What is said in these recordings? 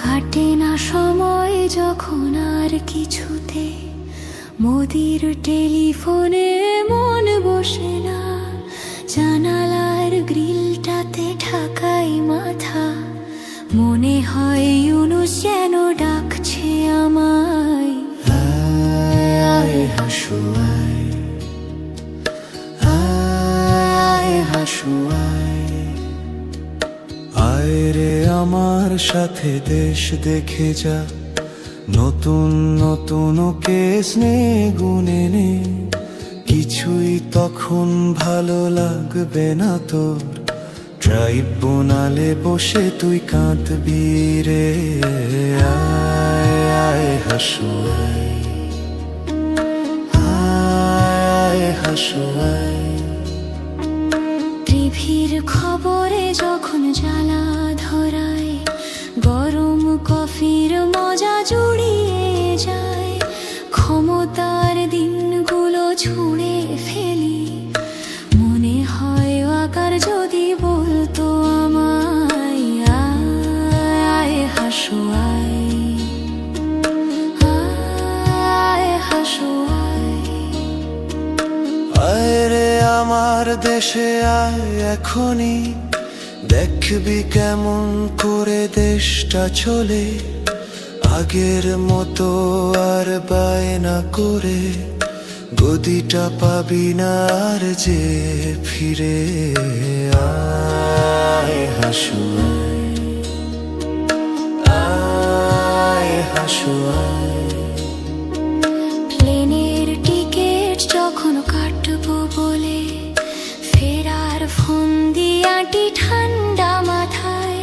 কাটে না সময় যখন আর কিছুতে, মোদির টেলিফোনে মন বসে না, জানালার গ্রিলটাতে ঢাকাই মাথা, মনে হয় ইউনুস যেন ডাকছে আমায়। আয় হাসু আয়, আয় হাসু আয়, আয় রে আমার সাথে দেশ দেখে যা, নতুন নতুন কেস নে গুনে নে, কিছুই তখন ভালো লাগবে না তোর, ট্রাইব্যুনালে বসে তুই কাঁদবি রে। আয় আয় হাসু আয়, আয় হাসু আয়, টিভির খবরে যখন জ্বালা ধরায়, গরম কফির মজা জুড়িয়ে যায়, ক্ষমতার দিনগুলো ছুঁড়ে ফেলি, মনে হয় আকার যদি বলতো আমায়। আয় হাসু আয়, আয় হাসু আয়, আয় রে আমার দেশে আয় এখনই, দেখবি কেমন করে দেশটা চলে, আগের মতো আর বায়না করে গদিটা পাবি না আর যে ফিরে। আয় হাসু আয়, আয় হাসু আয়, প্লেনের টিকিট যখন কাটবো বলে, ফেরার ফন্দিয়াটি ঠান্ডা মাথায়,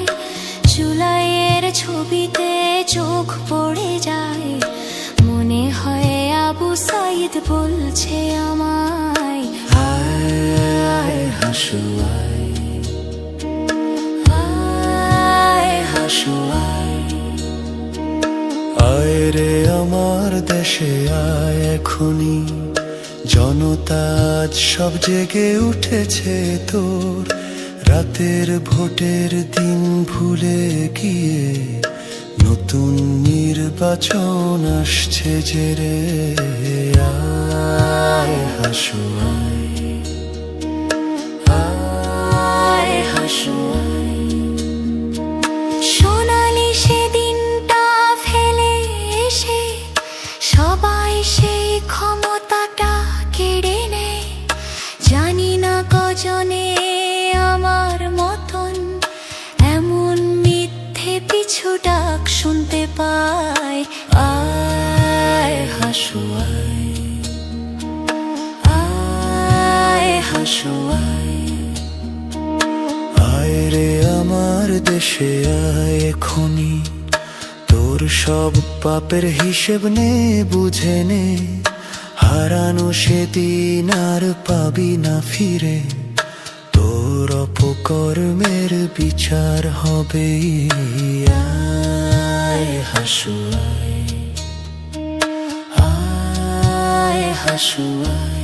জুলাইয়ের ছবিতে চোখ পড়ে যায়, মনে হয় আবু সাইদ বলছে আমায়। আয় আয় হাসু আয়, আয় হাসু আয়, আয় রে আমার দেশে আয় এখনই, জনতা আজ সব জেগে উঠেছে তোর, রাতের ভোটের দিন ভুলে গিয়ে নতুন নির্বাচন আসছে যে রে। আয় হাসু আয়, আয় হাসু আয়, সোনালি সেদিনটা ফেলে এসে সবাই সেই ক্ষমতাটা কেড়ে নেয়, জানি না কজনে আমার মতন এমন মিথ্যে পিছু ডাক শুনতে পায়। আয় হাসু আয়, আয় হাসু আয়, আয় রে আমার দেশে আয় এখনই, তোর সব পাপের হিসেব নে বুঝে নে, হারানো সেদিন আর পাবি না ফিরে, তোর অপকর্মের বিচার হবে। আয় হাসু আয়, আয় হাসু আয়।